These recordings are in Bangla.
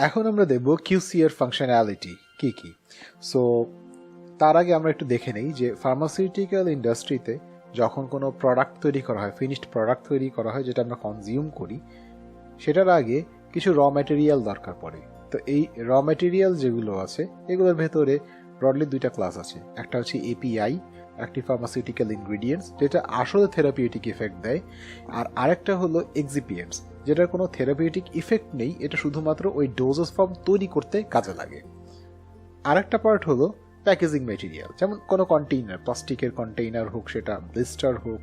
এখন আমরা দেখব কিউসি এর ফাংশনালিটি কি কি। সো তার আগে আমরা একটু দেখে নেই যে ফার্মাসিউটিক্যাল ইন্ডাস্ট্রিতে যখন কোনো প্রোডাক্ট তৈরি করা হয়, ফিনিশড প্রোডাক্ট তৈরি করা হয় যেটা আমরা কনজিউম করি, সেটার আগে কিছু র ম্যাটেরিয়াল দরকার পড়ে। তো এই র ম্যাটেরিয়াল যেগুলো আছে এগুলোর ভেতরে ব্রডলি দুইটা ক্লাস আছে। একটা হচ্ছে এপিআই, অ্যাক্টিভ ফার্মাসিউটিক্যাল ইনগ্রিডিয়েন্টস, যেটা আসলে থেরাপিউটিক ইফেক্ট দেয়, আর আরেকটা হলো এক্সিপিয়েন্টস, যেটার কোনো থেরাপিউটিক ইফেক্ট নেই, এটা শুধুমাত্র ওই ডোজেস ফর্ম তৈরি করতে কাজে লাগে। আরেকটা পার্ট হলো প্যাকেজিং ম্যাটেরিয়াল, যেমন কোনো কন্টেইনার, প্লাস্টিকের কন্টেইনার হোক, সেটা ব্লিস্টার হোক,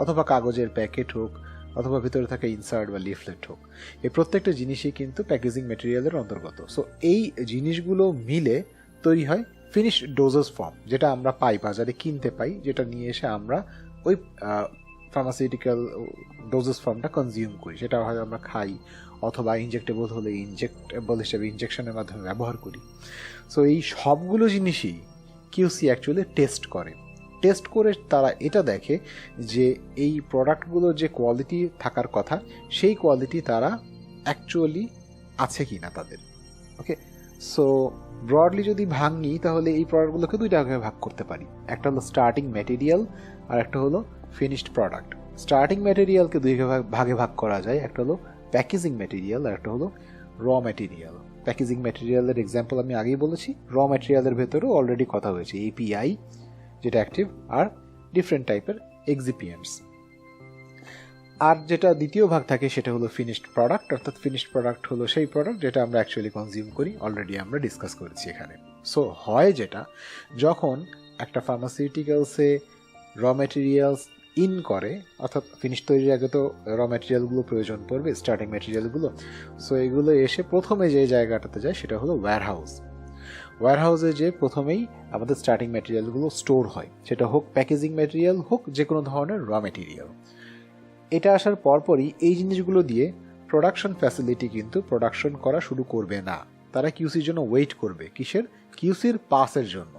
অথবা কাগজের প্যাকেট হোক, অথবা ভিতরে থাকা ইনসার্ট বা লিফলেট হোক, এই প্রত্যেকটা জিনিসই কিন্তু প্যাকেজিং ম্যাটেরিয়ালের অন্তর্গত। সো এই জিনিসগুলো মিলে তৈরি হয় ফিনিশড ডোজেস ফর্ম, যেটা আমরা পাই বাজারে কিনতে পাই, যেটা নিয়ে এসে আমরা ওই ফার্মাসিউটিক্যাল ডোজেস ফর্মটা কনজিউম করি, সেটা হয়তো আমরা খাই, অথবা ইনজেক্টেবল হলে ইনজেক্টেবল হিসেবে ইনজেকশনের মাধ্যমে ব্যবহার করি। সো এই সবগুলো জিনিসই কিউসি অ্যাকচুয়ালি টেস্ট করে। টেস্ট করে তারা এটা দেখে যে এই প্রোডাক্টগুলোর যে কোয়ালিটি থাকার কথা, সেই কোয়ালিটি তারা অ্যাকচুয়ালি আছে কি না তাদের। ওকে, সো ব্রডলি যদি ভাঙি তাহলে এই প্রোডাক্টগুলোকে দুইটা ভাগে ভাগ করতে পারি। একটা হলো স্টার্টিং ম্যাটেরিয়াল আর একটা হলো ফিনিশড প্রোডাক্ট। স্টার্টিং ম্যাটেরিয়ালকে দুই ভাগে ভাগ করা যায়, একটা হলো প্যাকেজিং ম্যাটেরিয়াল আর একটা হলো র ম্যাটেরিয়াল। প্যাকেজিং ম্যাটেরিয়ালের এক্সাম্পল আমি আগেই বলেছি, র ম্যাটেরিয়ালের ভেতরেও অলরেডি কথা হয়েছে, এপিআই যেটা অ্যাক্টিভ, আর ডিফারেন্ট টাইপের এক্সিপিয়েন্টস। আর যেটা দ্বিতীয় ভাগ থাকে সেটা হলো ফিনিশড প্রোডাক্ট, অর্থাৎ ফিনিশড প্রোডাক্ট হলো সেই প্রোডাক্ট যেটা আমরা অ্যাকচুয়ালি কনজিউম করি, অলরেডি আমরা ডিসকাস করেছি এখানে। সো হয় যেটা, যখন একটা ফার্মাসিউটিক্যালসে র ম্যাটেরিয়ালস ইন করে, অর্থাৎ ফিনিশ তৈরির আগে তো র ম্যাটেরিয়ালগুলো প্রয়োজন পড়বে, স্টার্টিং ম্যাটেরিয়ালগুলো। সো এগুলো এসে প্রথমে যে জায়গাটাতে যায় সেটা হলো ওয়্যারহাউস। ওয়্যারহাউসে যে প্রথমেই আমাদের স্টার্টিং ম্যাটেরিয়ালগুলো স্টোর হয়, সেটা হোক প্যাকেজিং ম্যাটেরিয়াল, হোক যে কোনো ধরনের র ম্যাটেরিয়াল। এটা আসার পরপরই এই জিনিসগুলো দিয়ে প্রোডাকশন ফ্যাসিলিটি কিন্তু প্রোডাকশন করা শুরু করবে না, তারা কিউসির জন্য ওয়েট করবে। কিসের? কিউসির পাসের জন্য।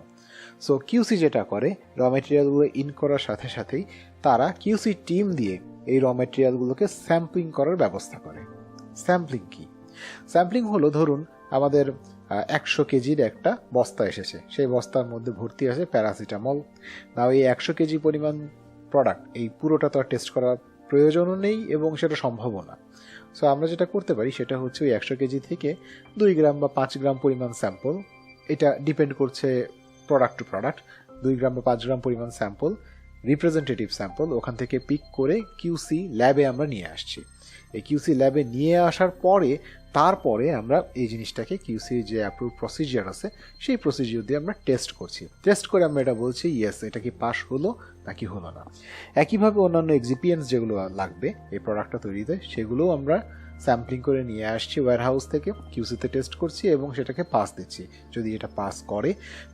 সো কিউসি যেটা করে, র ম্যাটেরিয়ালগুলো ইন করার সাথে সাথেই তারা কিউসি টিম দিয়ে এই র ম্যাটেরিয়ালগুলোকে স্যাম্পলিং করার ব্যবস্থা করে। স্যাম্পলিং কি? স্যাম্পলিং হলো, ধরুন আমাদের 100 কেজির একটা বস্তা এসেছে, সেই বস্তার মধ্যে ভর্তি আছে প্যারাসিটামল। না, এই 100 কেজি পরিমাণ প্রোডাক্ট, এই পুরোটা তো আর টেস্ট করার প্রয়োজনও নেই এবং সেটা সম্ভবও না। সো আমরা যেটা করতে পারি সেটা হচ্ছে ওই 100 কেজি থেকে 2 গ্রাম বা 5 গ্রাম পরিমাণ স্যাম্পল, এটা ডিপেন্ড করছে প্রোডাক্ট টু প্রোডাক্ট, 2 গ্রাম বা 5 গ্রাম পরিমাণ স্যাম্পল, রিপ্রেজেন্টেটিভ স্যাম্পল, ওখান থেকে পিক করে কিউসি ল্যাবে আমরা নিয়ে আসছি। এই কিউসি ল্যাবে নিয়ে আসার পরে তারপরে আমরা এই জিনিসটাকে কিউসি যে অ্যাপ্রুভ প্রসিজিয়ার আছে সেই প্রসিজিয়ার দিয়ে আমরা টেস্ট করছি। টেস্ট করে আমরা এটা বলছি ইয়েস, এটা কি পাস হলো নাকি হলো না। একইভাবে অন্যান্য এক্সিপিয়েন্টস যেগুলো লাগবে এই প্রোডাক্টটা তৈরিতে, সেগুলোও আমরা স্যাম্পলিং করে নিয়ে আসছি ওয়্যারহাউস থেকে, কিউসিতে টেস্ট করছি এবং সেটাকে পাস দিচ্ছি। যদি এটা পাস করে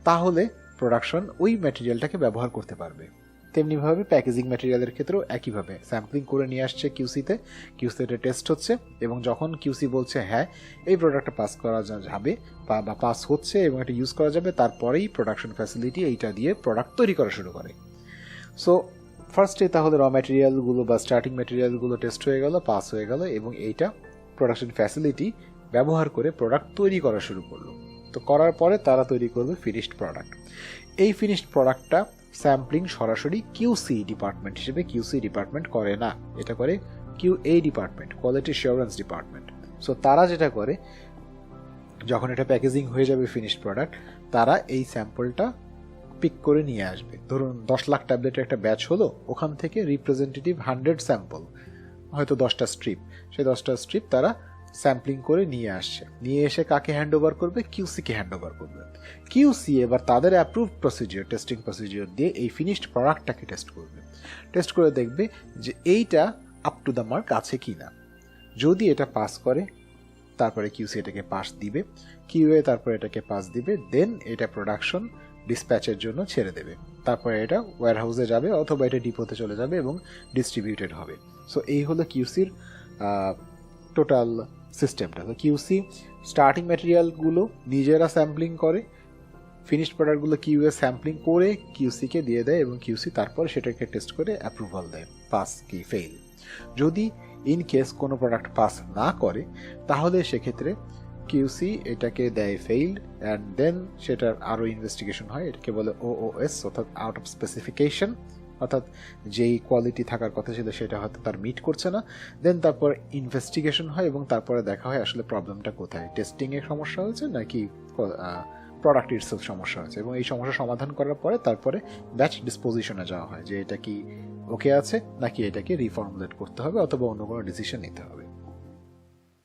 তাহলে প্রোডাকশন ওই ম্যাটেরিয়ালটাকে ব্যবহার করতে পারবে। তেমনিভাবে প্যাকেজিং ম্যাটেরিয়ালের ক্ষেত্রেও একইভাবে স্যাম্পলিং করে নিয়ে আসছে কিউসিতে, কিউসিতে টেস্ট হচ্ছে, এবং যখন কিউসি বলছে হ্যাঁ এই প্রোডাক্টটা পাস করা যাবে বা পাস হচ্ছে এবং এটা ইউজ করা যাবে, তারপরেই প্রোডাকশন ফ্যাসিলিটি এইটা দিয়ে প্রোডাক্ট তৈরি করা শুরু করে। সো ফার্স্টে তাহলে র ম্যাটেরিয়ালগুলো বা স্টার্টিং ম্যাটেরিয়ালগুলো টেস্ট হয়ে গেল, পাস হয়ে গেল, এবং এইটা প্রোডাকশন ফ্যাসিলিটি ব্যবহার করে প্রোডাক্ট তৈরি করা শুরু করলো। তো করার পরে তারা তৈরি করবে ফিনিশড প্রোডাক্ট। এই ফিনিশড প্রোডাক্টটা স্যাম্পলিং সরাসরি কিউসি ডিপার্টমেন্ট হিসেবে কিউসি ডিপার্টমেন্ট করে না, এটা করে QA department, quality assurance department. So তারা যেটা করে, যখন এটা প্যাকেজিং হয়ে যাবে ফিনিশড প্রোডাক্ট, তারা এই স্যাম্পলটা পিক করে নিয়ে আসবে। ধরুন 10 লাখ ট্যাবলেটের একটা ব্যাচ হলো, ওখান থেকে রিপ্রেজেন্টেটিভ 100 স্যাম্পল, হয়তো 10টা স্ট্রিপ, সেই 10টা স্ট্রিপ তারা স্যাম্পলিং করে নিয়ে আসছে। নিয়ে এসে কাকে হ্যান্ড ওভার করবে? কিউসিকে হ্যান্ড ওভার করবে। কিউসি এবার তাদের অ্যাপ্রুভ প্রসিজিওর, টেস্টিং প্রসিজিওর দিয়ে এই ফিনিশড প্রোডাক্টটাকে টেস্ট করবে। টেস্ট করে দেখবে যে এইটা আপ টু দ্য মার্ক আছে কি না। যদি এটা পাস করে তারপরে কিউসি এটাকে পাস দিবে, কিউএ তারপরে এটাকে পাস দিবে, দেন এটা প্রোডাকশন ডিসপ্যাচের জন্য ছেড়ে দেবে। তারপরে এটা ওয়্যারহাউসে যাবে অথবা এটা ডিপোতে চলে যাবে এবং ডিস্ট্রিবিউটেড হবে। সো এই হলো কিউসির টোটাল সিস্টেমটা। তো কিউসি স্টার্টিং ম্যাটেরিয়ালগুলো নিজেরা স্যাম্পলিং করে, ফিনিশড প্রোডাক্টগুলো কিউএ স্যাম্পলিং করে কিউসিকে দিয়ে দেয় এবং কিউসি তারপর সেটাকে টেস্ট করে অ্যাপ্রুভাল দেয়, পাস কি ফেল। যদি ইন কেস কোনো প্রোডাক্ট পাস না করে তাহলে সেক্ষেত্রে কিউসি এটাকে দেয় ফেইল্ড, অ্যান্ড দেন সেটার আরও ইনভেস্টিগেশন হয়, এটাকে বলে ওওএস, অর্থাৎ আউট অফ স্পেসিফিকেশন, অর্থাৎ যেই কোয়ালিটি থাকার কথা ছিল সেটা হয়তো তার মিট করছে না। দেন তারপর ইনভেস্টিগেশন হয় এবং তারপরে দেখা হয় আসলে প্রবলেমটা কোথায়, টেস্টিংয়ের সমস্যা হয়েছে নাকি প্রোডাক্ট ইটসেলফ সমস্যা হয়েছে, এবং এই সমস্যা সমাধান করার পরে তারপরে ব্যাচ ডিসপোজিশনে যাওয়া হয় যে এটা কি ওকে আছে নাকি এটাকে রিফর্মুলেট করতে হবে অথবা অন্য কোনো ডিসিশন নিতে হবে।